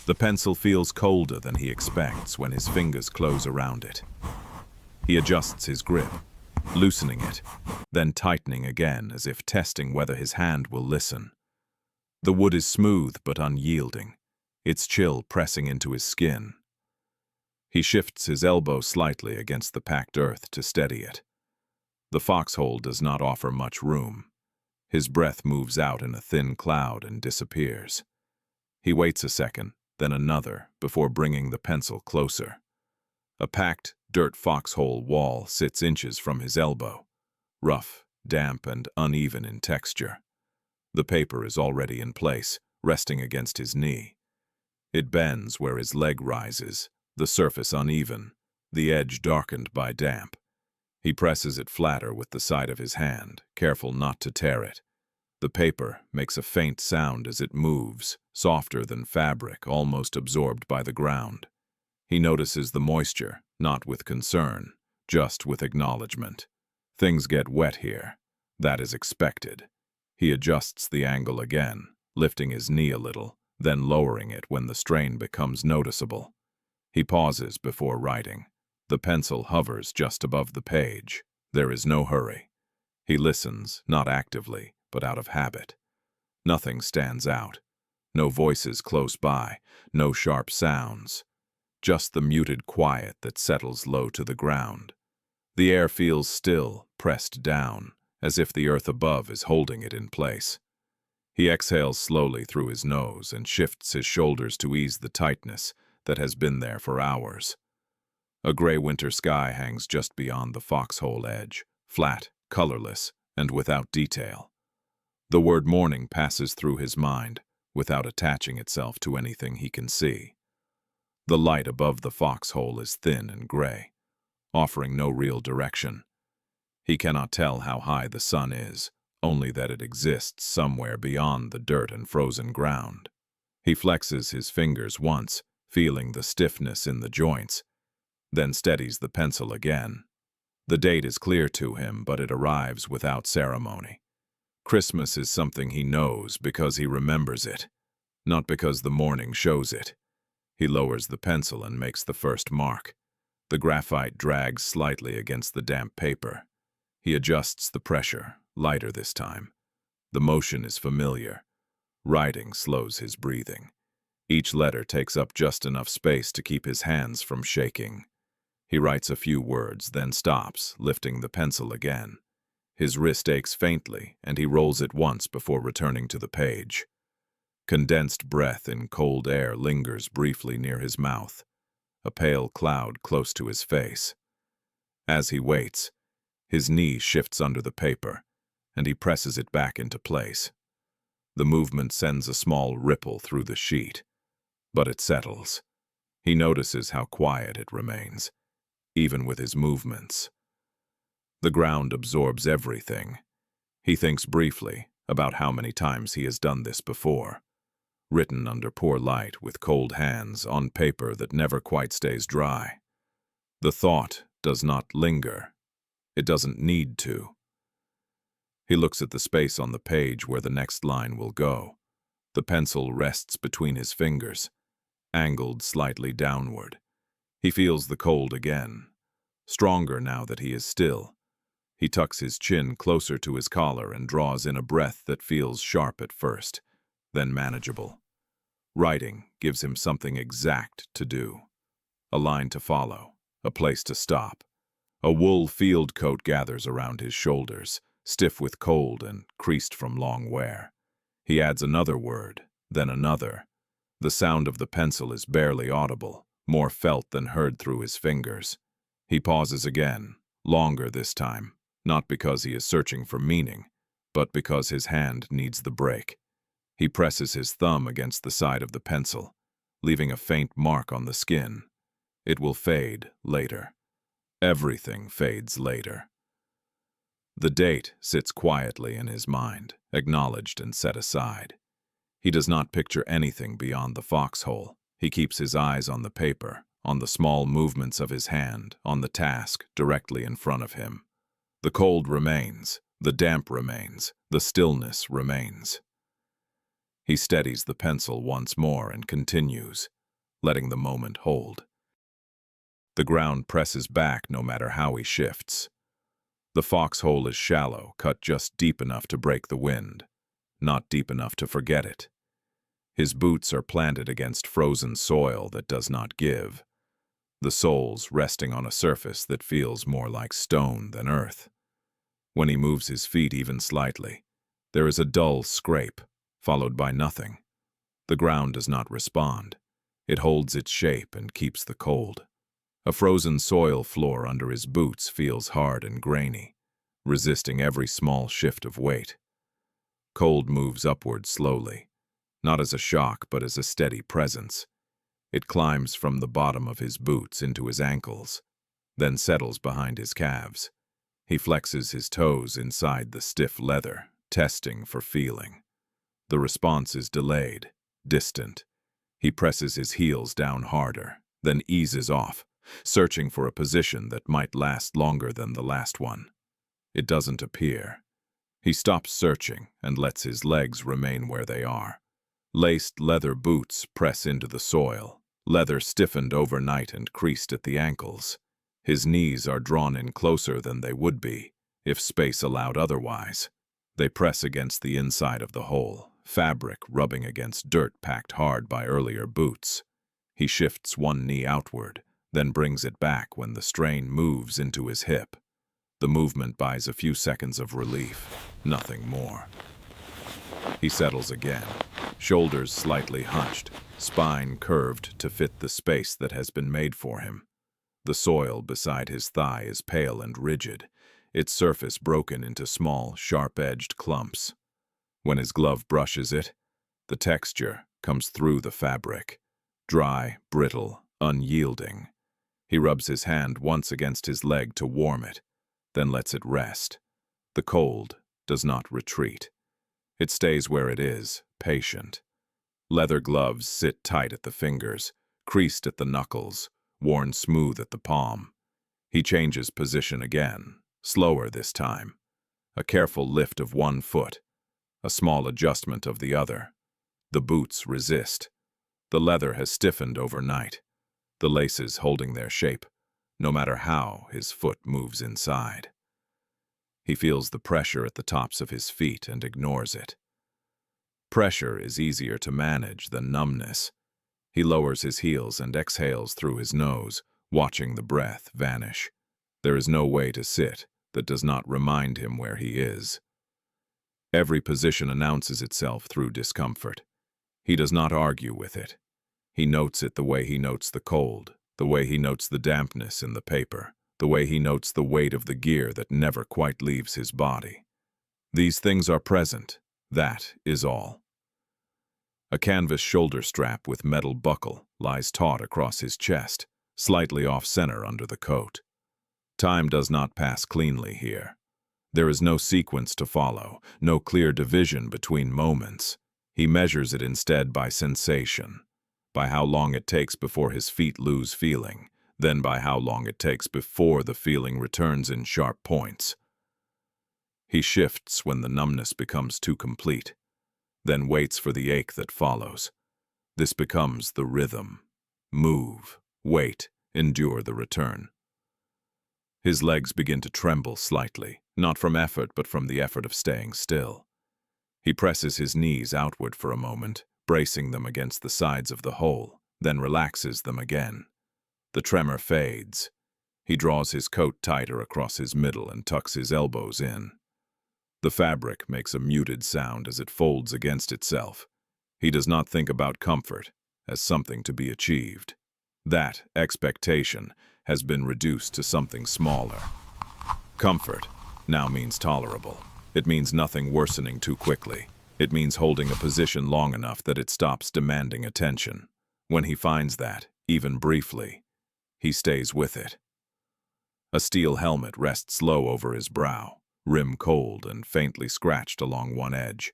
The pencil feels colder than he expects when his fingers close around it. He adjusts his grip, loosening it, then tightening again as if testing whether his hand will listen. The wood is smooth but unyielding, its chill pressing into his skin. He shifts his elbow slightly against the packed earth to steady it. The foxhole does not offer much room. His breath moves out in a thin cloud and disappears. He waits a second, then another, before bringing the pencil closer. A packed, dirt foxhole wall sits inches from his elbow, rough, damp, and uneven in texture. The paper is already in place, resting against his knee. It bends where his leg rises, the surface uneven, the edge darkened by damp. He presses it flatter with the side of his hand, careful not to tear it. The paper makes a faint sound as it moves, softer than fabric, almost absorbed by the ground. He notices the moisture, not with concern, just with acknowledgement. Things get wet here. That is expected. He adjusts the angle again, lifting his knee a little, then lowering it when the strain becomes noticeable. He pauses before writing. The pencil hovers just above the page. There is no hurry. He listens, not actively, but out of habit. Nothing stands out. No voices close by, no sharp sounds. Just the muted quiet that settles low to the ground. The air feels still, pressed down, as if the earth above is holding it in place. He exhales slowly through his nose and shifts his shoulders to ease the tightness that has been there for hours. A gray winter sky hangs just beyond the foxhole edge, flat, colorless, and without detail. The word morning passes through his mind, without attaching itself to anything he can see. The light above the foxhole is thin and gray, offering no real direction. He cannot tell how high the sun is, only that it exists somewhere beyond the dirt and frozen ground. He flexes his fingers once, feeling the stiffness in the joints, then steadies the pencil again. The date is clear to him, but it arrives without ceremony. Christmas is something he knows because he remembers it, not because the morning shows it. He lowers the pencil and makes the first mark. The graphite drags slightly against the damp paper. He adjusts the pressure, lighter this time. The motion is familiar. Writing slows his breathing. Each letter takes up just enough space to keep his hands from shaking. He writes a few words, then stops, lifting the pencil again. His wrist aches faintly, and he rolls it once before returning to the page. Condensed breath in cold air lingers briefly near his mouth, a pale cloud close to his face. As he waits, his knee shifts under the paper, and he presses it back into place. The movement sends a small ripple through the sheet, but it settles. He notices how quiet it remains, even with his movements. The ground absorbs everything. He thinks briefly about how many times he has done this before. Written under poor light with cold hands on paper that never quite stays dry. The thought does not linger. It doesn't need to. He looks at the space on the page where the next line will go. The pencil rests between his fingers, angled slightly downward. He feels the cold again, stronger now that he is still. He tucks his chin closer to his collar and draws in a breath that feels sharp at first, then manageable. Writing gives him something exact to do. A line to follow, a place to stop. A wool field coat gathers around his shoulders, stiff with cold and creased from long wear. He adds another word, then another. The sound of the pencil is barely audible, more felt than heard through his fingers. He pauses again, longer this time, not because he is searching for meaning, but because his hand needs the break. He presses his thumb against the side of the pencil, leaving a faint mark on the skin. It will fade later. Everything fades later. The date sits quietly in his mind, acknowledged and set aside. He does not picture anything beyond the foxhole. He keeps his eyes on the paper, on the small movements of his hand, on the task directly in front of him. The cold remains, the damp remains, the stillness remains. He steadies the pencil once more and continues, letting the moment hold. The ground presses back no matter how he shifts. The foxhole is shallow, cut just deep enough to break the wind, not deep enough to forget it. His boots are planted against frozen soil that does not give, the soles resting on a surface that feels more like stone than earth. When he moves his feet even slightly, there is a dull scrape, followed by nothing. The ground does not respond. It holds its shape and keeps the cold. A frozen soil floor under his boots feels hard and grainy, resisting every small shift of weight. Cold moves upward slowly, not as a shock but as a steady presence. It climbs from the bottom of his boots into his ankles, then settles behind his calves. He flexes his toes inside the stiff leather, testing for feeling. The response is delayed, distant. He presses his heels down harder, then eases off, searching for a position that might last longer than the last one. It doesn't appear. He stops searching and lets his legs remain where they are. Laced leather boots press into the soil, leather stiffened overnight and creased at the ankles. His knees are drawn in closer than they would be, if space allowed otherwise. They press against the inside of the hole, fabric rubbing against dirt packed hard by earlier boots. He shifts one knee outward, then brings it back when the strain moves into his hip. The movement buys a few seconds of relief, nothing more. He settles again, shoulders slightly hunched, spine curved to fit the space that has been made for him. The soil beside his thigh is pale and rigid, its surface broken into small, sharp-edged clumps. When his glove brushes it, the texture comes through the fabric, dry, brittle, unyielding. He rubs his hand once against his leg to warm it, then lets it rest. The cold does not retreat. It stays where it is, patient. Leather gloves sit tight at the fingers, creased at the knuckles, worn smooth at the palm. He changes position again, slower this time. A careful lift of one foot, a small adjustment of the other. The boots resist. The leather has stiffened overnight, the laces holding their shape, no matter how his foot moves inside. He feels the pressure at the tops of his feet and ignores it. Pressure is easier to manage than numbness. He lowers his heels and exhales through his nose, watching the breath vanish. There is no way to sit that does not remind him where he is. Every position announces itself through discomfort. He does not argue with it. He notes it the way he notes the cold, the way he notes the dampness in the paper, the way he notes the weight of the gear that never quite leaves his body. These things are present. That is all. A canvas shoulder strap with metal buckle lies taut across his chest, slightly off-center under the coat. Time does not pass cleanly here. There is no sequence to follow, no clear division between moments. He measures it instead by sensation, by how long it takes before his feet lose feeling, then by how long it takes before the feeling returns in sharp points. He shifts when the numbness becomes too complete, then waits for the ache that follows. This becomes the rhythm. Move, wait, endure the return. His legs begin to tremble slightly, not from effort but from the effort of staying still. He presses his knees outward for a moment, bracing them against the sides of the hole, then relaxes them again. The tremor fades. He draws his coat tighter across his middle and tucks his elbows in. The fabric makes a muted sound as it folds against itself. He does not think about comfort as something to be achieved. That expectation has been reduced to something smaller. Comfort now means tolerable. It means nothing worsening too quickly. It means holding a position long enough that it stops demanding attention. When he finds that, even briefly, he stays with it. A steel helmet rests low over his brow, rim cold and faintly scratched along one edge.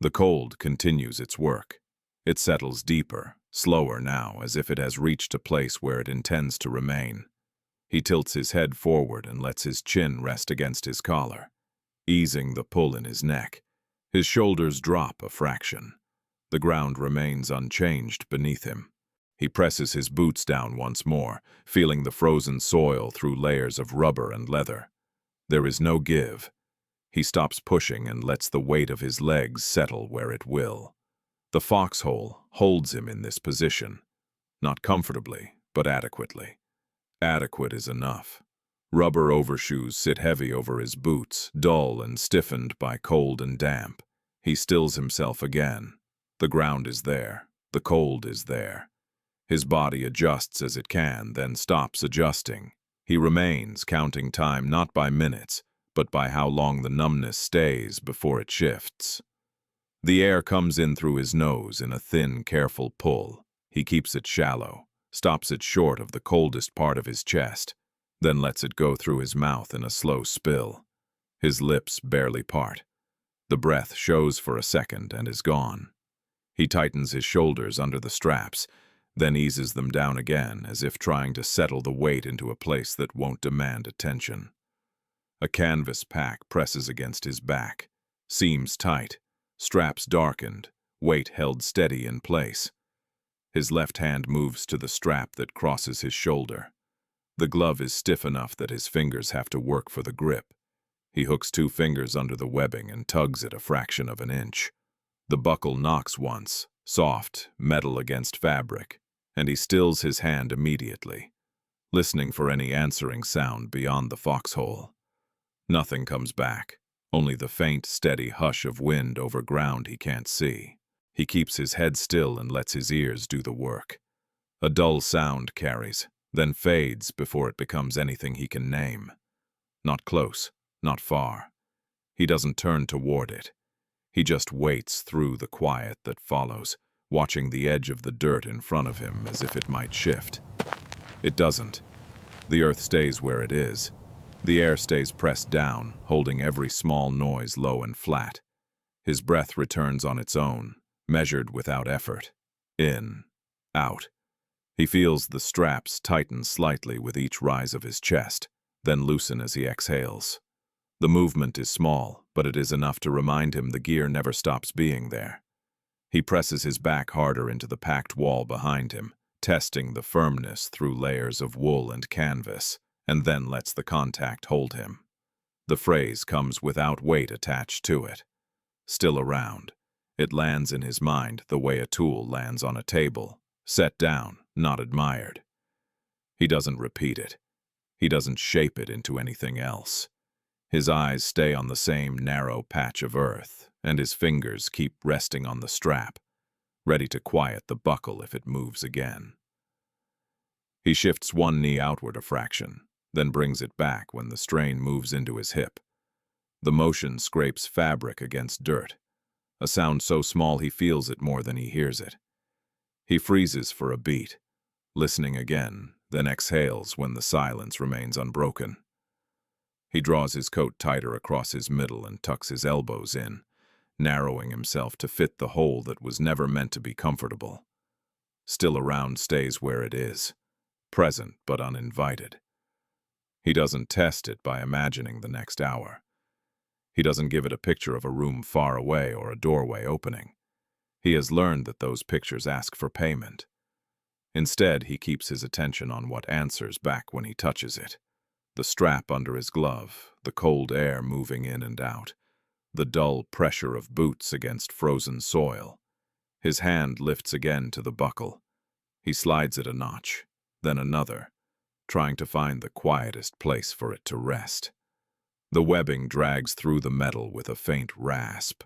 The cold continues its work. It settles deeper, slower now, as if it has reached a place where it intends to remain. He tilts his head forward and lets his chin rest against his collar, easing the pull in his neck. His shoulders drop a fraction. The ground remains unchanged beneath him. He presses his boots down once more, feeling the frozen soil through layers of rubber and leather. There is no give. He stops pushing and lets the weight of his legs settle where it will. The foxhole holds him in this position. Not comfortably, but adequately. Adequate is enough. Rubber overshoes sit heavy over his boots, dull and stiffened by cold and damp. He stills himself again. The ground is there. The cold is there. His body adjusts as it can, then stops adjusting. He remains, counting time not by minutes, but by how long the numbness stays before it shifts. The air comes in through his nose in a thin, careful pull. He keeps it shallow, stops it short of the coldest part of his chest, then lets it go through his mouth in a slow spill. His lips barely part. The breath shows for a second and is gone. He tightens his shoulders under the straps, then eases them down again, as if trying to settle the weight into a place that won't demand attention. A canvas pack presses against his back, seams tight, straps darkened, weight held steady in place. His left hand moves to the strap that crosses his shoulder. The glove is stiff enough that his fingers have to work for the grip. He hooks 2 fingers under the webbing and tugs it a fraction of an inch. The buckle knocks once, soft, metal against fabric, and he stills his hand immediately, listening for any answering sound beyond the foxhole. Nothing comes back, only the faint, steady hush of wind over ground he can't see. He keeps his head still and lets his ears do the work. A dull sound carries, then fades before it becomes anything he can name. Not close, not far. He doesn't turn toward it. He just waits through the quiet that follows, watching the edge of the dirt in front of him as if it might shift. It doesn't. The earth stays where it is. The air stays pressed down, holding every small noise low and flat. His breath returns on its own, measured without effort. In, out. He feels the straps tighten slightly with each rise of his chest, then loosen as he exhales. The movement is small, but it is enough to remind him the gear never stops being there. He presses his back harder into the packed wall behind him, testing the firmness through layers of wool and canvas, and then lets the contact hold him. The phrase comes without weight attached to it. Still around. It lands in his mind the way a tool lands on a table, set down, not admired. He doesn't repeat it. He doesn't shape it into anything else. His eyes stay on the same narrow patch of earth, and his fingers keep resting on the strap, ready to quiet the buckle if it moves again. He shifts one knee outward a fraction, then brings it back when the strain moves into his hip. The motion scrapes fabric against dirt, a sound so small he feels it more than he hears it. He freezes for a beat, listening again, then exhales when the silence remains unbroken. He draws his coat tighter across his middle and tucks his elbows in, narrowing himself to fit the hole that was never meant to be comfortable. Still around stays where it is, present but uninvited. He doesn't test it by imagining the next hour. He doesn't give it a picture of a room far away or a doorway opening. He has learned that those pictures ask for payment. Instead, he keeps his attention on what answers back when he touches it. The strap under his glove, the cold air moving in and out, the dull pressure of boots against frozen soil. His hand lifts again to the buckle. He slides it a notch, then another, trying to find the quietest place for it to rest. The webbing drags through the metal with a faint rasp.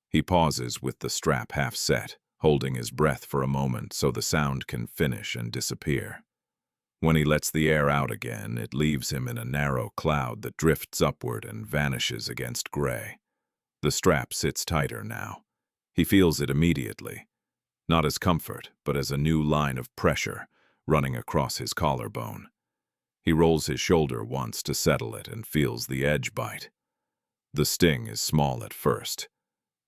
He pauses with the strap half set, holding his breath for a moment so the sound can finish and disappear. When he lets the air out again, it leaves him in a narrow cloud that drifts upward and vanishes against gray. The strap sits tighter now. He feels it immediately, not as comfort, but as a new line of pressure running across his collarbone. He rolls his shoulder once to settle it and feels the edge bite. The sting is small at first,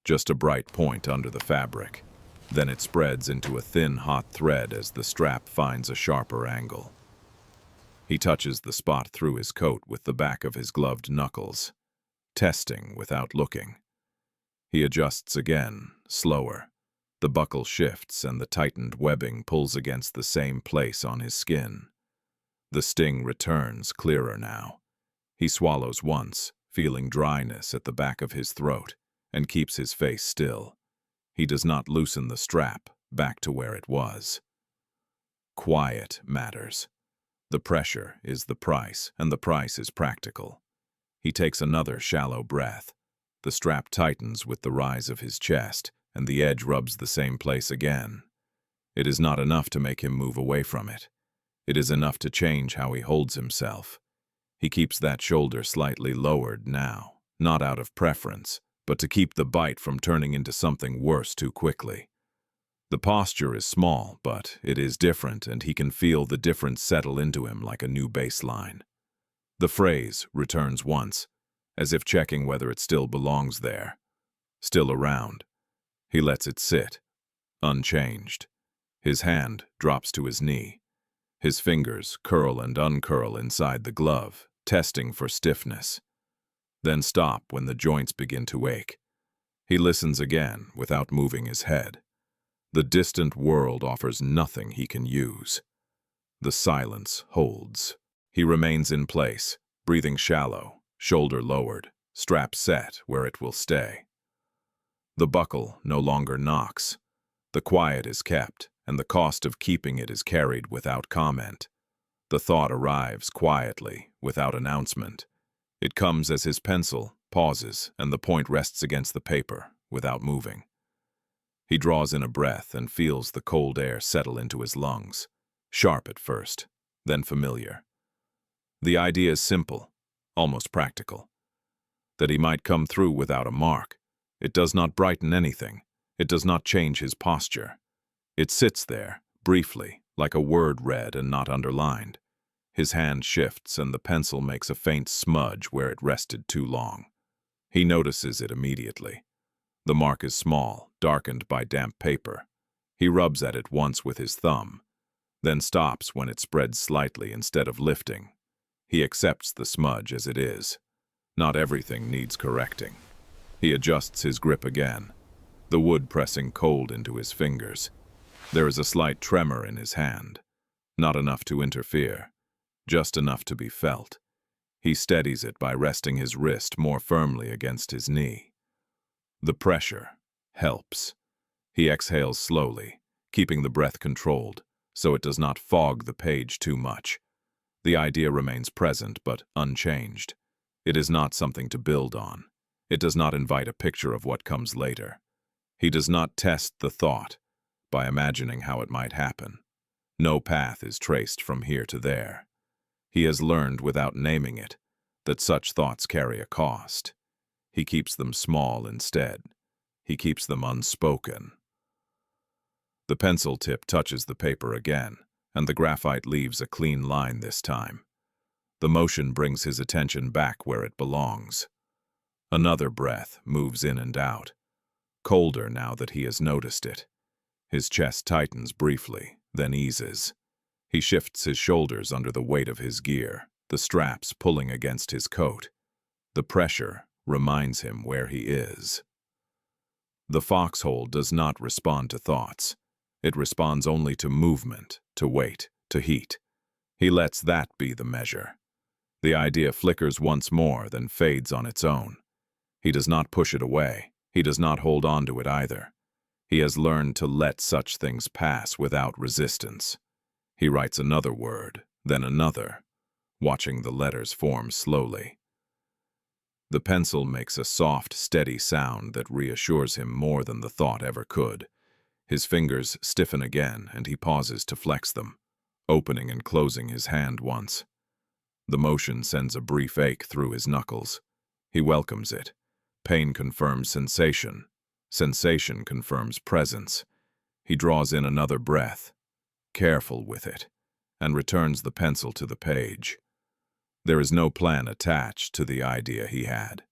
just a bright point under the fabric. Then it spreads into a thin, hot thread as the strap finds a sharper angle. He touches the spot through his coat with the back of his gloved knuckles, testing without looking. He adjusts again, slower, The buckle shifts and the tightened webbing pulls against the same place on his skin. The sting returns, clearer now. He swallows once, feeling dryness at the back of his throat, and keeps his face still. He does not loosen the strap back to where it was. Quiet matters. The pressure is the price, and the price is practical. He takes another shallow breath. The strap tightens with the rise of his chest, and the edge rubs the same place again. It is not enough to make him move away from it. It is enough to change how he holds himself. He keeps that shoulder slightly lowered now, not out of preference, but to keep the bite from turning into something worse too quickly. The posture is small, but it is different, and he can feel the difference settle into him like a new baseline. The phrase returns once, as if checking whether it still belongs there, still around. He lets it sit, unchanged. His hand drops to his knee. His fingers curl and uncurl inside the glove, testing for stiffness. Then stop when the joints begin to ache. He listens again without moving his head. The distant world offers nothing he can use. The silence holds. He remains in place, breathing shallow, shoulder lowered, strap set where it will stay. The buckle no longer knocks. The quiet is kept, and the cost of keeping it is carried without comment. The thought arrives quietly, without announcement. It comes as his pencil pauses and the point rests against the paper, without moving. He draws in a breath and feels the cold air settle into his lungs, sharp at first, then familiar. The idea is simple, almost practical. That he might come through without a mark. It does not brighten anything. It does not change his posture. It sits there, briefly, like a word read and not underlined. His hand shifts and the pencil makes a faint smudge where it rested too long. He notices it immediately. The mark is small, darkened by damp paper. He rubs at it once with his thumb, then stops when it spreads slightly instead of lifting. He accepts the smudge as it is. Not everything needs correcting. He adjusts his grip again, the wood pressing cold into his fingers. There is a slight tremor in his hand, not enough to interfere, just enough to be felt. He steadies it by resting his wrist more firmly against his knee. The pressure helps. He exhales slowly, keeping the breath controlled, so it does not fog the page too much. The idea remains present but unchanged. It is not something to build on. It does not invite a picture of what comes later. He does not test the thought by imagining how it might happen. No path is traced from here to there. He has learned without naming it that such thoughts carry a cost. He keeps them small instead. He keeps them unspoken. The pencil tip touches the paper again, and the graphite leaves a clean line this time. The motion brings his attention back where it belongs. Another breath moves in and out, colder now that he has noticed it. His chest tightens briefly, then eases. He shifts his shoulders under the weight of his gear, the straps pulling against his coat. The pressure reminds him where he is. The foxhole does not respond to thoughts. It responds only to movement, to weight, to heat. He lets that be the measure. The idea flickers once more, then fades on its own. He does not push it away. He does not hold on to it either. He has learned to let such things pass without resistance. He writes another word, then another, watching the letters form slowly. The pencil makes a soft, steady sound that reassures him more than the thought ever could. His fingers stiffen again, and he pauses to flex them, opening and closing his hand once. The motion sends a brief ache through his knuckles. He welcomes it. Pain confirms sensation. Sensation confirms presence. He draws in another breath, careful with it, and returns the pencil to the page. There is no plan attached to the idea he had.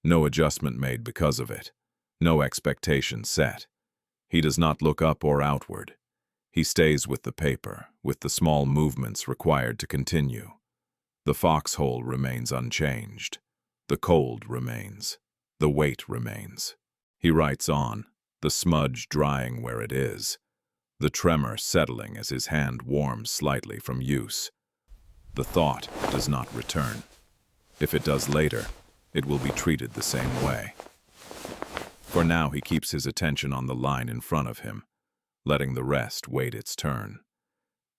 No adjustment made because of it. No expectation set. He does not look up or outward. He stays with the paper, with the small movements required to continue. The foxhole remains unchanged. The cold remains. The weight remains. He writes on, the smudge drying where it is, the tremor settling as his hand warms slightly from use. The thought does not return. If it does later, it will be treated the same way. For now, he keeps his attention on the line in front of him, letting the rest wait its turn.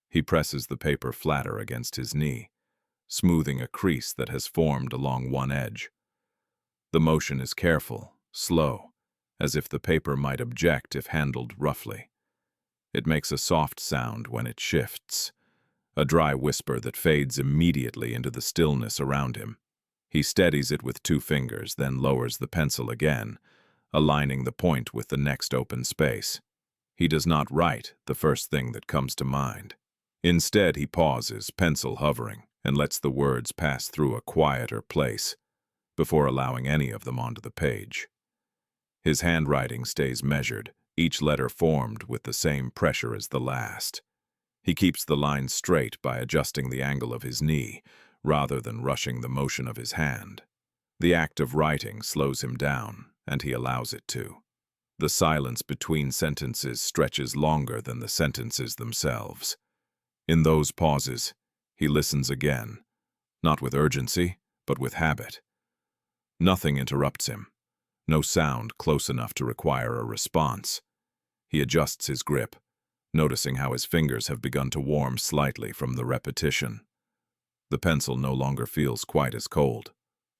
He presses the paper flatter against his knee, smoothing a crease that has formed along one edge. The motion is careful, slow, as if the paper might object if handled roughly. It makes a soft sound when it shifts, a dry whisper that fades immediately into the stillness around him. He steadies it with 2 fingers, then lowers the pencil again, aligning the point with the next open space. He does not write the first thing that comes to mind. Instead, he pauses, pencil hovering, and lets the words pass through a quieter place before allowing any of them onto the page. His handwriting stays measured, each letter formed with the same pressure as the last. He keeps the lines straight by adjusting the angle of his knee, rather than rushing the motion of his hand. The act of writing slows him down, and he allows it to. The silence between sentences stretches longer than the sentences themselves. In those pauses, he listens again, not with urgency, but with habit. Nothing interrupts him, no sound close enough to require a response. He adjusts his grip, noticing how his fingers have begun to warm slightly from the repetition. The pencil no longer feels quite as cold,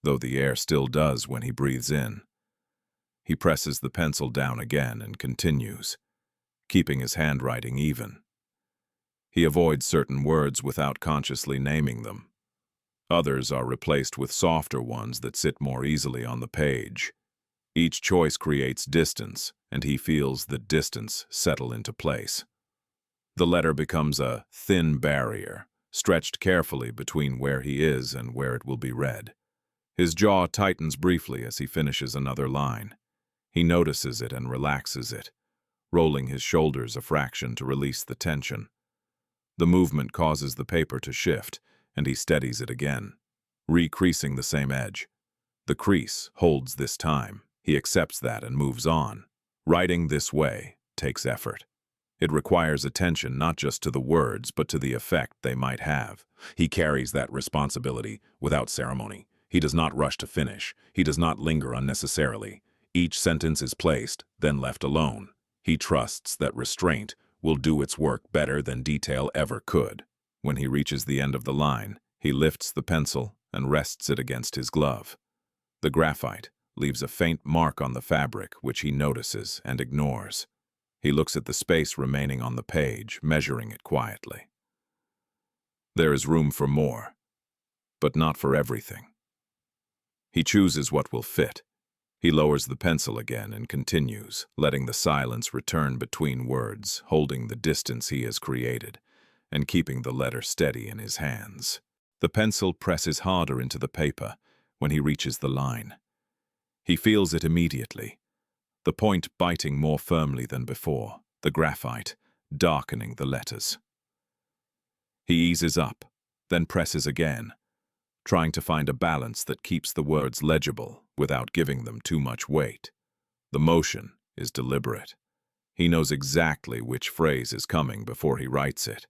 though the air still does when he breathes in. He presses the pencil down again and continues, keeping his handwriting even. He avoids certain words without consciously naming them. Others are replaced with softer ones that sit more easily on the page. Each choice creates distance, and he feels the distance settle into place. The letter becomes a thin barrier, stretched carefully between where he is and where it will be read. His jaw tightens briefly as he finishes another line. He notices it and relaxes it, rolling his shoulders a fraction to release the tension. The movement causes the paper to shift, and he steadies it again, recreasing the same edge. The crease holds this time. He accepts that and moves on. Writing this way takes effort. It requires attention not just to the words, but to the effect they might have. He carries that responsibility without ceremony. He does not rush to finish. He does not linger unnecessarily. Each sentence is placed, then left alone. He trusts that restraint will do its work better than detail ever could. When he reaches the end of the line, he lifts the pencil and rests it against his glove. The graphite leaves a faint mark on the fabric, which he notices and ignores. He looks at the space remaining on the page, measuring it quietly. There is room for more, but not for everything. He chooses what will fit. He lowers the pencil again and continues, letting the silence return between words, holding the distance he has created, and keeping the letter steady in his hands. The pencil presses harder into the paper when he reaches the line. He feels it immediately, the point biting more firmly than before, the graphite darkening the letters. He eases up, then presses again, trying to find a balance that keeps the words legible without giving them too much weight. The motion is deliberate. He knows exactly which phrase is coming before he writes it.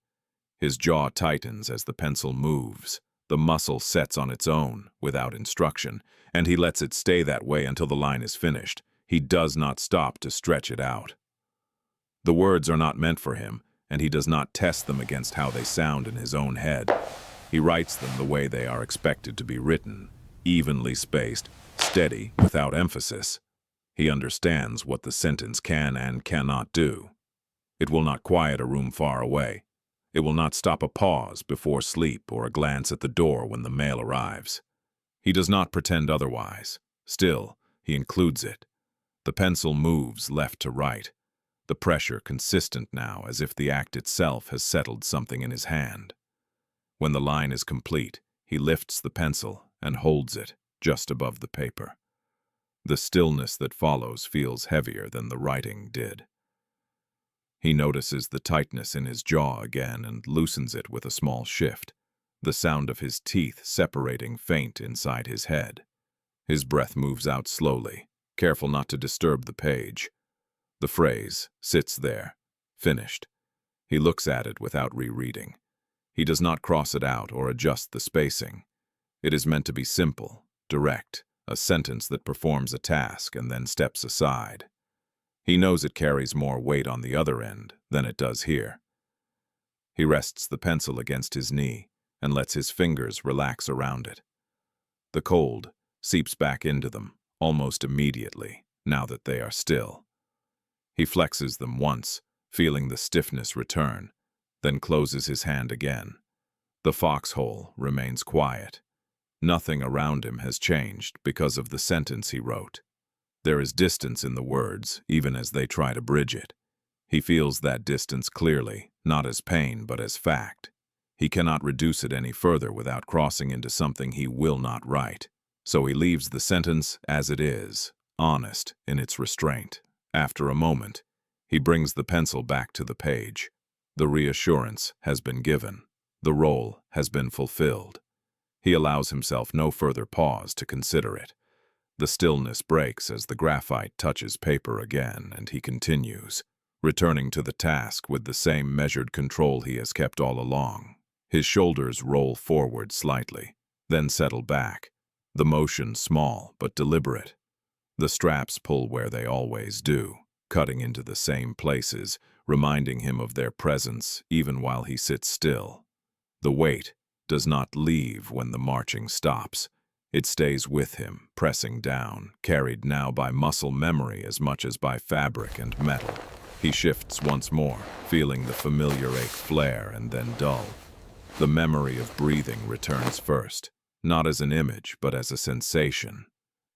His jaw tightens as the pencil moves. The muscle sets on its own, without instruction, and he lets it stay that way until the line is finished. He does not stop to stretch it out. The words are not meant for him, and he does not test them against how they sound in his own head. He writes them the way they are expected to be written, evenly spaced, steady, without emphasis. He understands what the sentence can and cannot do. It will not quiet a room far away. It will not stop a pause before sleep or a glance at the door when the mail arrives. He does not pretend otherwise. Still, he includes it. The pencil moves left to right, the pressure consistent now, as if the act itself has settled something in his hand. When the line is complete, he lifts the pencil and holds it just above the paper. The stillness that follows feels heavier than the writing did. He notices the tightness in his jaw again and loosens it with a small shift, the sound of his teeth separating faint inside his head. His breath moves out slowly, careful not to disturb the page. The phrase sits there, finished. He looks at it without rereading. He does not cross it out or adjust the spacing. It is meant to be simple, direct, a sentence that performs a task and then steps aside. He knows it carries more weight on the other end than it does here. He rests the pencil against his knee and lets his fingers relax around it. The cold seeps back into them almost immediately, now that they are still. He flexes them once, feeling the stiffness return, then closes his hand again. The foxhole remains quiet. Nothing around him has changed because of the sentence he wrote. There is distance in the words, even as they try to bridge it. He feels that distance clearly, not as pain but as fact. He cannot reduce it any further without crossing into something he will not write. So he leaves the sentence as it is, honest in its restraint. After a moment, he brings the pencil back to the page. The reassurance has been given. The role has been fulfilled. He allows himself no further pause to consider it. The stillness breaks as the graphite touches paper again, and he continues, returning to the task with the same measured control he has kept all along. His shoulders roll forward slightly, then settle back, the motion small but deliberate. The straps pull where they always do, cutting into the same places, reminding him of their presence even while he sits still. The weight does not leave when the marching stops. It stays with him, pressing down, carried now by muscle memory as much as by fabric and metal. He shifts once more, feeling the familiar ache flare and then dull. The memory of breathing returns first, not as an image but as a sensation.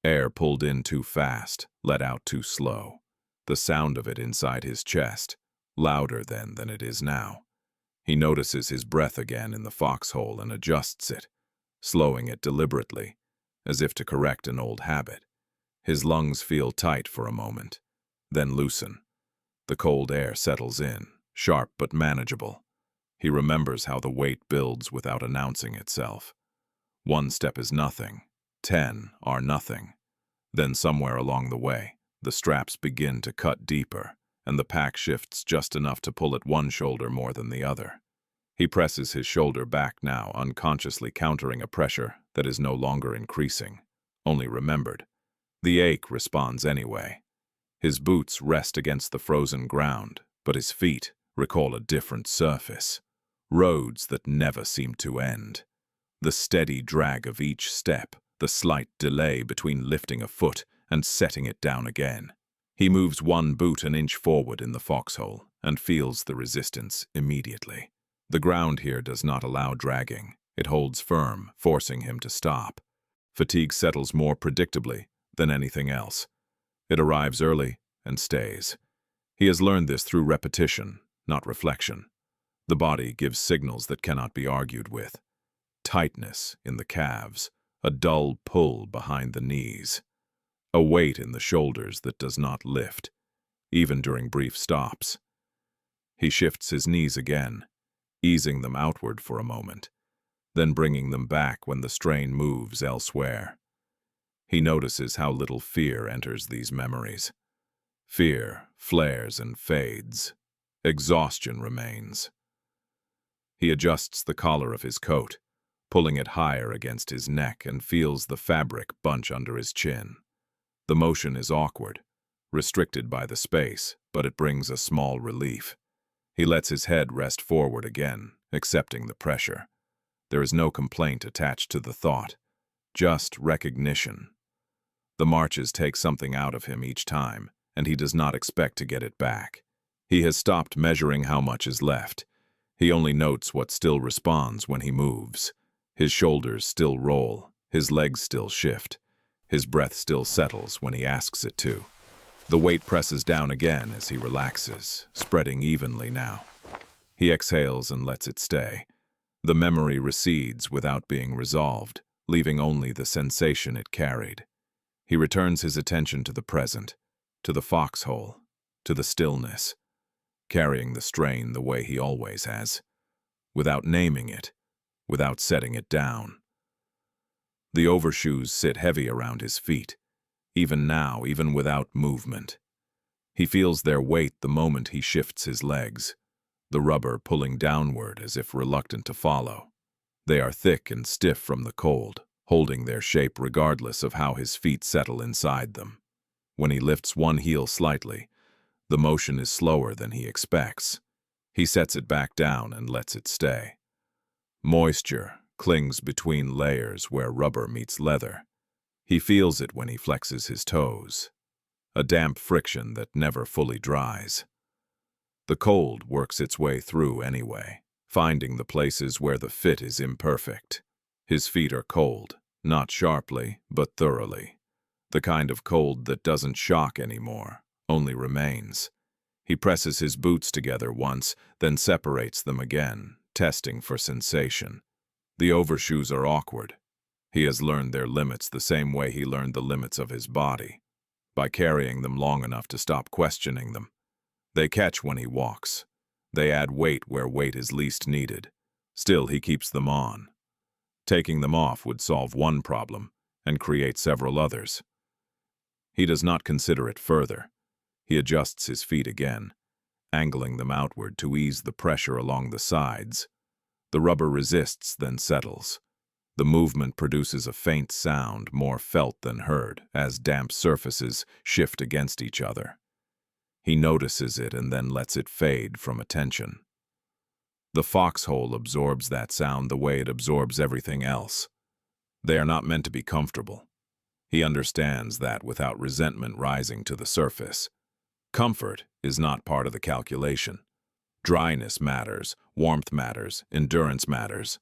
Air pulled in too fast, let out too slow. The sound of it inside his chest, louder then than it is now. He notices his breath again in the foxhole and adjusts it, slowing it deliberately, as if to correct an old habit. His lungs feel tight for a moment, then loosen. The cold air settles in, sharp but manageable. He remembers how the weight builds without announcing itself. 1 step is nothing, 10 are nothing. Then somewhere along the way, the straps begin to cut deeper, and the pack shifts just enough to pull at one shoulder more than the other. He presses his shoulder back now, unconsciously countering a pressure that is no longer increasing, only remembered. The ache responds anyway. His boots rest against the frozen ground, but his feet recall a different surface. Roads that never seem to end. The steady drag of each step, the slight delay between lifting a foot and setting it down again. He moves one boot an inch forward in the foxhole and feels the resistance immediately. The ground here does not allow dragging. It holds firm, forcing him to stop. Fatigue settles more predictably than anything else. It arrives early and stays. He has learned this through repetition, not reflection. The body gives signals that cannot be argued with. Tightness in the calves, a dull pull behind the knees. A weight in the shoulders that does not lift, even during brief stops. He shifts his knees again, easing them outward for a moment, then bringing them back when the strain moves elsewhere. He notices how little fear enters these memories. Fear flares and fades. Exhaustion remains. He adjusts the collar of his coat, pulling it higher against his neck, and feels the fabric bunch under his chin. The motion is awkward, restricted by the space, but it brings a small relief. He lets his head rest forward again, accepting the pressure. There is no complaint attached to the thought, just recognition. The marches take something out of him each time, and he does not expect to get it back. He has stopped measuring how much is left. He only notes what still responds when he moves. His shoulders still roll, his legs still shift. His breath still settles when he asks it to. The weight presses down again as he relaxes, spreading evenly now. He exhales and lets it stay. The memory recedes without being resolved, leaving only the sensation it carried. He returns his attention to the present, to the foxhole, to the stillness, carrying the strain the way he always has, without naming it, without setting it down. The overshoes sit heavy around his feet, even now, even without movement. He feels their weight the moment he shifts his legs, the rubber pulling downward as if reluctant to follow. They are thick and stiff from the cold, holding their shape regardless of how his feet settle inside them. When he lifts one heel slightly, the motion is slower than he expects. He sets it back down and lets it stay. Moisture clings between layers where rubber meets leather. He feels it when he flexes his toes, a damp friction that never fully dries. The cold works its way through anyway, finding the places where the fit is imperfect. His feet are cold, not sharply, but thoroughly. The kind of cold that doesn't shock anymore, only remains. He presses his boots together once, then separates them again, testing for sensation. The overshoes are awkward. He has learned their limits the same way he learned the limits of his body, by carrying them long enough to stop questioning them. They catch when he walks. They add weight where weight is least needed. Still, he keeps them on. Taking them off would solve one problem and create several others. He does not consider it further. He adjusts his feet again, angling them outward to ease the pressure along the sides. The rubber resists, then settles. The movement produces a faint sound, more felt than heard, as damp surfaces shift against each other. He notices it and then lets it fade from attention. The foxhole absorbs that sound the way it absorbs everything else. They are not meant to be comfortable. He understands that without resentment rising to the surface. Comfort is not part of the calculation. Dryness matters, warmth matters, endurance matters.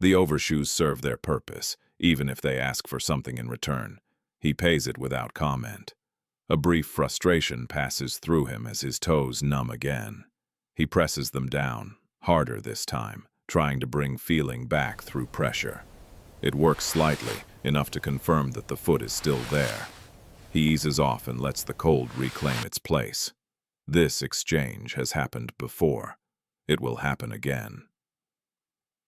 The overshoes serve their purpose, even if they ask for something in return. He pays it without comment. A brief frustration passes through him as his toes numb again. He presses them down, harder this time, trying to bring feeling back through pressure. It works slightly, enough to confirm that the foot is still there. He eases off and lets the cold reclaim its place. This exchange has happened before. It will happen again.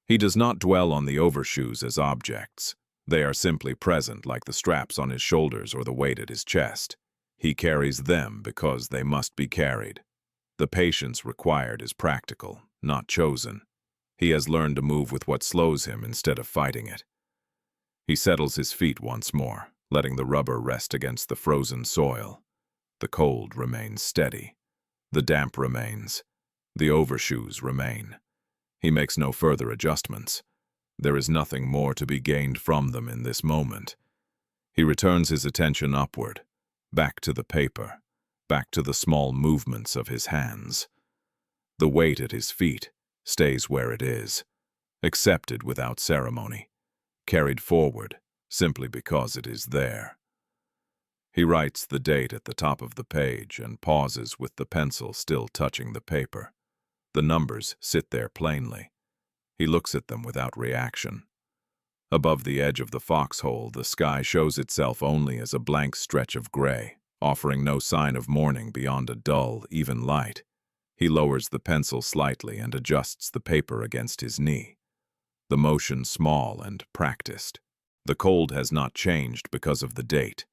He does not dwell on the overshoes as objects. They are simply present, like the straps on his shoulders or the weight at his chest. He carries them because they must be carried. The patience required is practical, not chosen. He has learned to move with what slows him instead of fighting it. He settles his feet once more, letting the rubber rest against the frozen soil. The cold remains steady. The damp remains. The overshoes remain. He makes no further adjustments. There is nothing more to be gained from them in this moment. He returns his attention upward, back to the paper, back to the small movements of his hands. The weight at his feet stays where it is, accepted without ceremony, carried forward simply because it is there. He writes the date at the top of the page and pauses with the pencil still touching the paper. The numbers sit there plainly. He looks at them without reaction. Above the edge of the foxhole, the sky shows itself only as a blank stretch of gray, offering no sign of morning beyond a dull, even light. He lowers the pencil slightly and adjusts the paper against his knee. The motion small and practiced. The cold has not changed because of the date.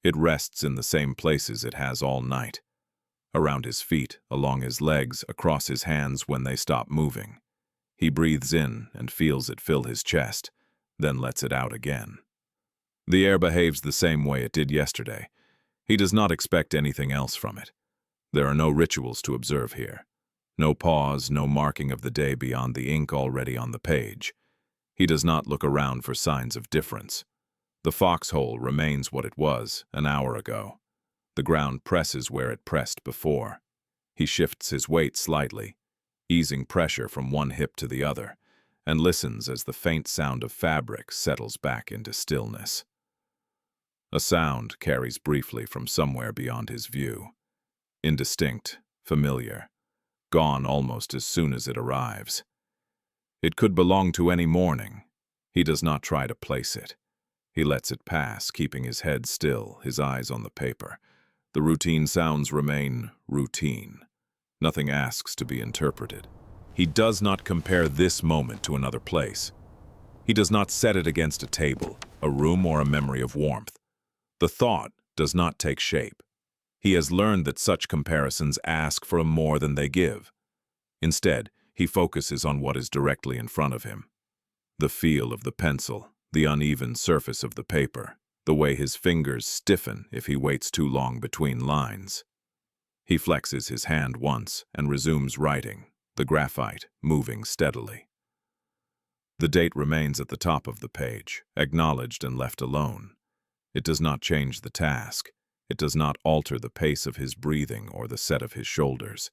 It rests in the same places it has all night. Around his feet, along his legs, across his hands when they stop moving. He breathes in and feels it fill his chest, then lets it out again. The air behaves the same way it did yesterday. He does not expect anything else from it. There are no rituals to observe here. No pause, no marking of the day beyond the ink already on the page. He does not look around for signs of difference. The foxhole remains what it was an hour ago. The ground presses where it pressed before. He shifts his weight slightly, easing pressure from one hip to the other, and listens as the faint sound of fabric settles back into stillness. A sound carries briefly from somewhere beyond his view. Indistinct, familiar, gone almost as soon as it arrives. It could belong to any morning. He does not try to place it. He lets it pass, keeping his head still, his eyes on the paper. The routine sounds remain routine. Nothing asks to be interpreted. He does not compare this moment to another place. He does not set it against a table, a room, or a memory of warmth. The thought does not take shape. He has learned that such comparisons ask for more than they give. Instead, he focuses on what is directly in front of him. The feel of the pencil, the uneven surface of the paper, the way his fingers stiffen if he waits too long between lines. He flexes his hand once and resumes writing, the graphite moving steadily. The date remains at the top of the page, acknowledged and left alone. It does not change the task. It does not alter the pace of his breathing or the set of his shoulders.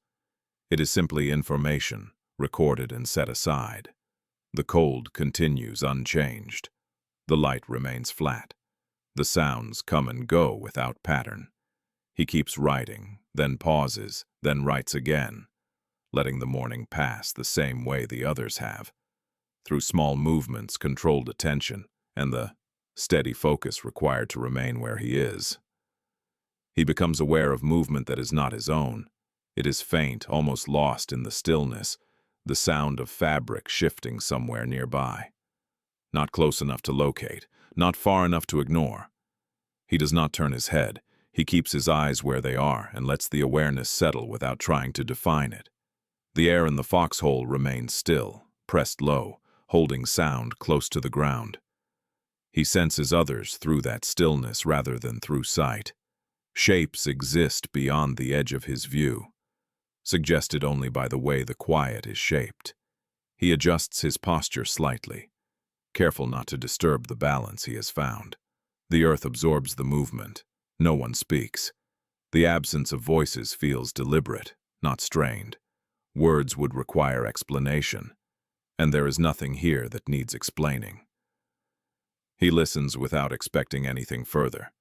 It is simply information, recorded and set aside. The cold continues unchanged. The light remains flat. The sounds come and go without pattern. He keeps writing, then pauses, then writes again, letting the morning pass the same way the others have, through small movements, controlled attention, and the steady focus required to remain where he is. He becomes aware of movement that is not his own. It is faint, almost lost in the stillness, the sound of fabric shifting somewhere nearby. Not close enough to locate, not far enough to ignore. He does not turn his head. He keeps his eyes where they are and lets the awareness settle without trying to define it. The air in the foxhole remains still, pressed low, holding sound close to the ground. He senses others through that stillness rather than through sight. Shapes exist beyond the edge of his view, suggested only by the way the quiet is shaped. He adjusts his posture slightly, careful not to disturb the balance he has found. The earth absorbs the movement. No one speaks. The absence of voices feels deliberate, not strained. Words would require explanation, and there is nothing here that needs explaining. He listens without expecting anything further.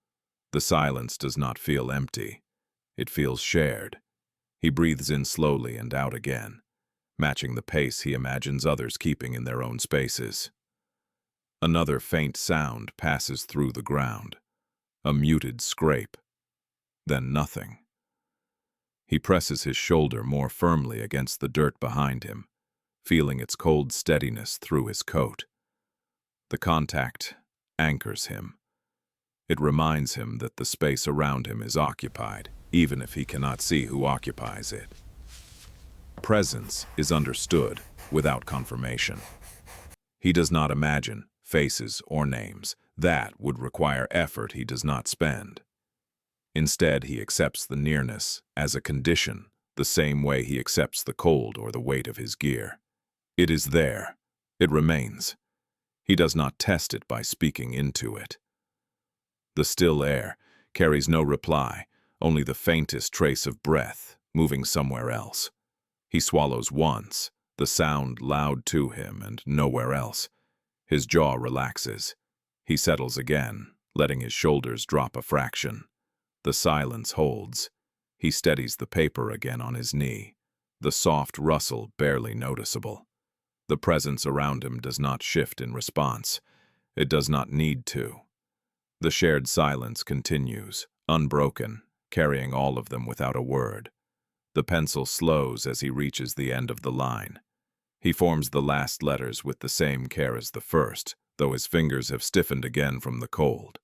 The silence does not feel empty. It feels shared. He breathes in slowly and out again, matching the pace he imagines others keeping in their own spaces. Another faint sound passes through the ground, a muted scrape, then nothing. He presses his shoulder more firmly against the dirt behind him, feeling its cold steadiness through his coat. The contact anchors him. It reminds him that the space around him is occupied, even if he cannot see who occupies it. Presence is understood without confirmation. He does not imagine faces or names. That would require effort he does not spend. Instead, he accepts the nearness as a condition, the same way he accepts the cold or the weight of his gear. It is there. It remains. He does not test it by speaking into it. The still air carries no reply, only the faintest trace of breath moving somewhere else. He swallows once, the sound loud to him and nowhere else. His jaw relaxes. He settles again, letting his shoulders drop a fraction. The silence holds. He steadies the paper again on his knee, the soft rustle barely noticeable. The presence around him does not shift in response. It does not need to. The shared silence continues, unbroken, carrying all of them without a word. The pencil slows as he reaches the end of the line. He forms the last letters with the same care as the first, though his fingers have stiffened again from the cold.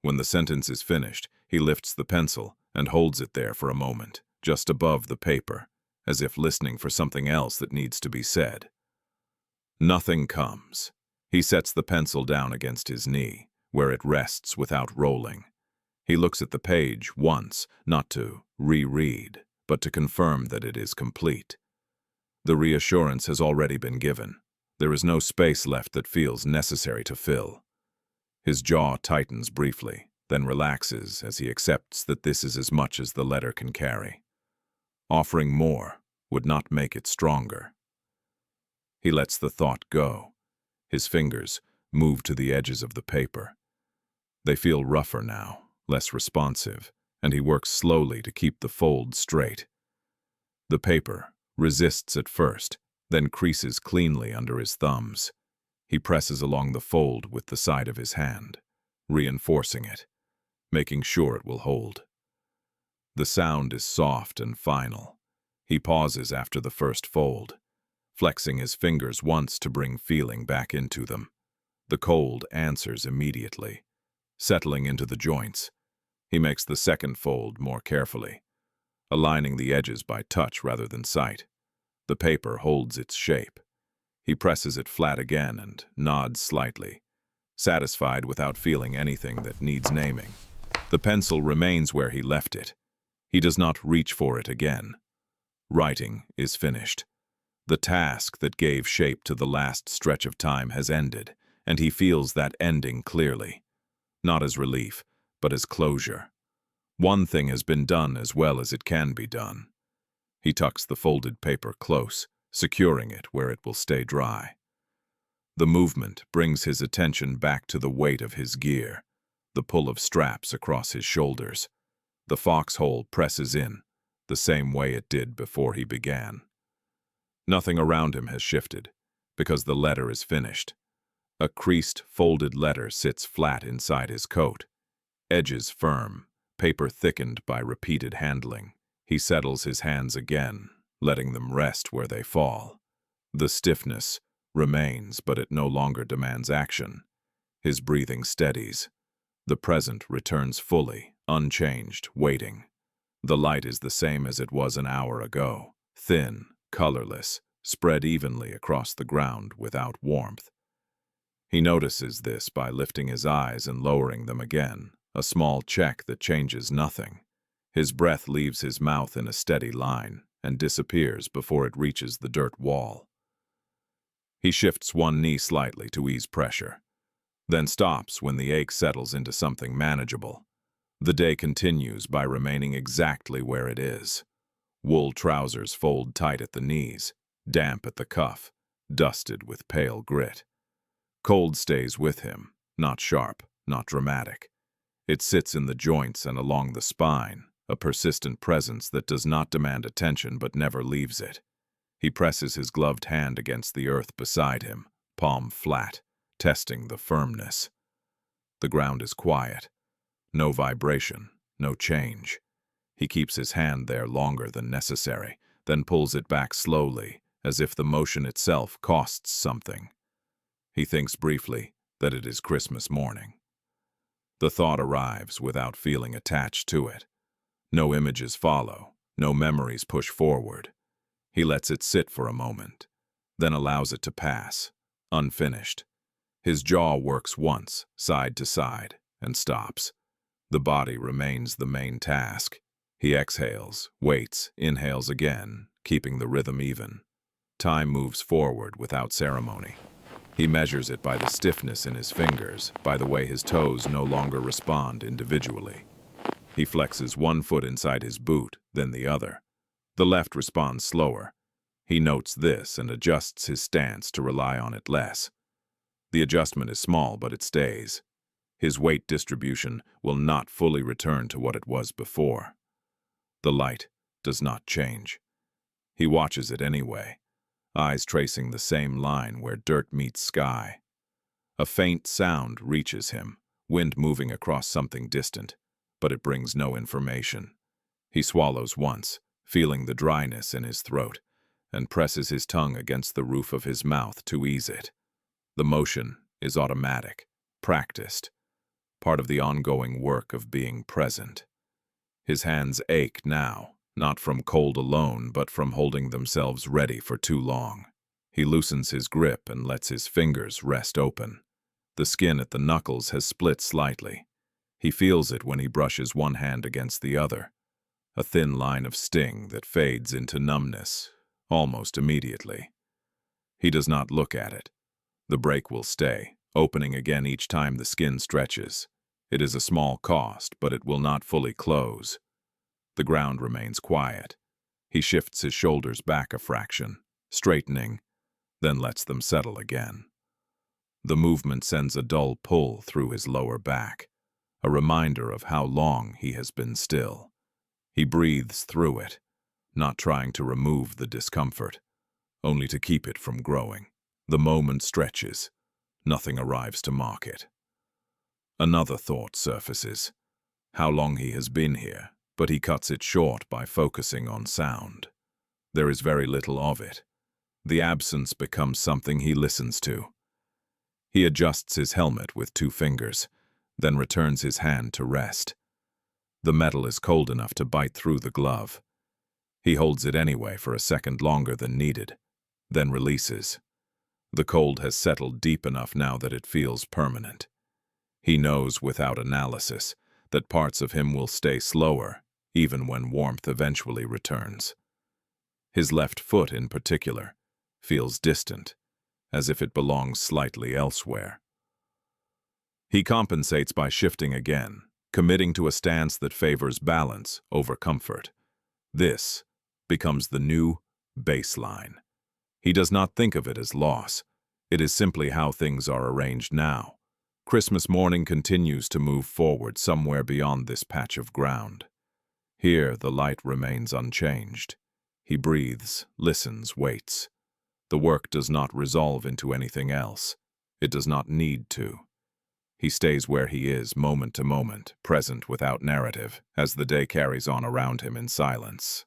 When the sentence is finished, he lifts the pencil and holds it there for a moment, just above the paper, as if listening for something else that needs to be said. Nothing comes. He sets the pencil down against his knee, where it rests without rolling. He looks at the page once, not to reread, but to confirm that it is complete. The reassurance has already been given. There is no space left that feels necessary to fill. His jaw tightens briefly, then relaxes as he accepts that this is as much as the letter can carry. Offering more would not make it stronger. He lets the thought go. His fingers move to the edges of the paper. They feel rougher now, less responsive, and he works slowly to keep the fold straight. The paper resists at first, then creases cleanly under his thumbs. He presses along the fold with the side of his hand, reinforcing it, making sure it will hold. The sound is soft and final. He pauses after the first fold, flexing his fingers once to bring feeling back into them. The cold answers immediately, settling into the joints. He makes the second fold more carefully, aligning the edges by touch rather than sight. The paper holds its shape. He presses it flat again and nods slightly, satisfied without feeling anything that needs naming. The pencil remains where he left it. He does not reach for it again. Writing is finished. The task that gave shape to the last stretch of time has ended, and he feels that ending clearly. Not as relief, but as closure. One thing has been done as well as it can be done. He tucks the folded paper close, securing it where it will stay dry. The movement brings his attention back to the weight of his gear, the pull of straps across his shoulders. The foxhole presses in, the same way it did before he began. Nothing around him has shifted, because the letter is finished. A creased, folded letter sits flat inside his coat. Edges firm, paper thickened by repeated handling. He settles his hands again, letting them rest where they fall. The stiffness remains, but it no longer demands action. His breathing steadies. The present returns fully, unchanged, waiting. The light is the same as it was an hour ago, thin, colorless, spread evenly across the ground without warmth. He notices this by lifting his eyes and lowering them again, a small check that changes nothing. His breath leaves his mouth in a steady line and disappears before it reaches the dirt wall. He shifts one knee slightly to ease pressure, then stops when the ache settles into something manageable. The day continues by remaining exactly where it is. Wool trousers fold tight at the knees, damp at the cuff, dusted with pale grit. Cold stays with him, not sharp, not dramatic. It sits in the joints and along the spine, a persistent presence that does not demand attention but never leaves it. He presses his gloved hand against the earth beside him, palm flat, testing the firmness. The ground is quiet. No vibration, no change. He keeps his hand there longer than necessary, then pulls it back slowly, as if the motion itself costs something. He thinks briefly that it is Christmas morning. The thought arrives without feeling attached to it. No images follow, no memories push forward. He lets it sit for a moment, then allows it to pass, unfinished. His jaw works once, side to side, and stops. The body remains the main task. He exhales, waits, inhales again, keeping the rhythm even. Time moves forward without ceremony. He measures it by the stiffness in his fingers, by the way his toes no longer respond individually. He flexes one foot inside his boot, then the other. The left responds slower. He notes this and adjusts his stance to rely on it less. The adjustment is small, but it stays. His weight distribution will not fully return to what it was before. The light does not change. He watches it anyway, eyes tracing the same line where dirt meets sky. A faint sound reaches him, wind moving across something distant, but it brings no information. He swallows once, feeling the dryness in his throat, and presses his tongue against the roof of his mouth to ease it. The motion is automatic, practiced, part of the ongoing work of being present. His hands ache now, not from cold alone, but from holding themselves ready for too long. He loosens his grip and lets his fingers rest open. The skin at the knuckles has split slightly. He feels it when he brushes one hand against the other, a thin line of sting that fades into numbness almost immediately. He does not look at it. The break will stay, opening again each time the skin stretches. It is a small cost, but it will not fully close. The ground remains quiet. He shifts his shoulders back a fraction, straightening, then lets them settle again. The movement sends a dull pull through his lower back, a reminder of how long he has been still. He breathes through it, not trying to remove the discomfort, only to keep it from growing. The moment stretches. Nothing arrives to mark it. Another thought surfaces. How long he has been here, but he cuts it short by focusing on sound. There is very little of it. The absence becomes something he listens to. He adjusts his helmet with 2 fingers, then returns his hand to rest. The metal is cold enough to bite through the glove. He holds it anyway for a second longer than needed, then releases. The cold has settled deep enough now that it feels permanent. He knows without analysis that parts of him will stay slower, even when warmth eventually returns. His left foot, in particular, feels distant, as if it belongs slightly elsewhere. He compensates by shifting again, committing to a stance that favors balance over comfort. This becomes the new baseline. He does not think of it as loss. It is simply how things are arranged now. Christmas morning continues to move forward somewhere beyond this patch of ground. Here, the light remains unchanged. He breathes, listens, waits. The work does not resolve into anything else. It does not need to. He stays where he is, moment to moment, present without narrative, as the day carries on around him in silence.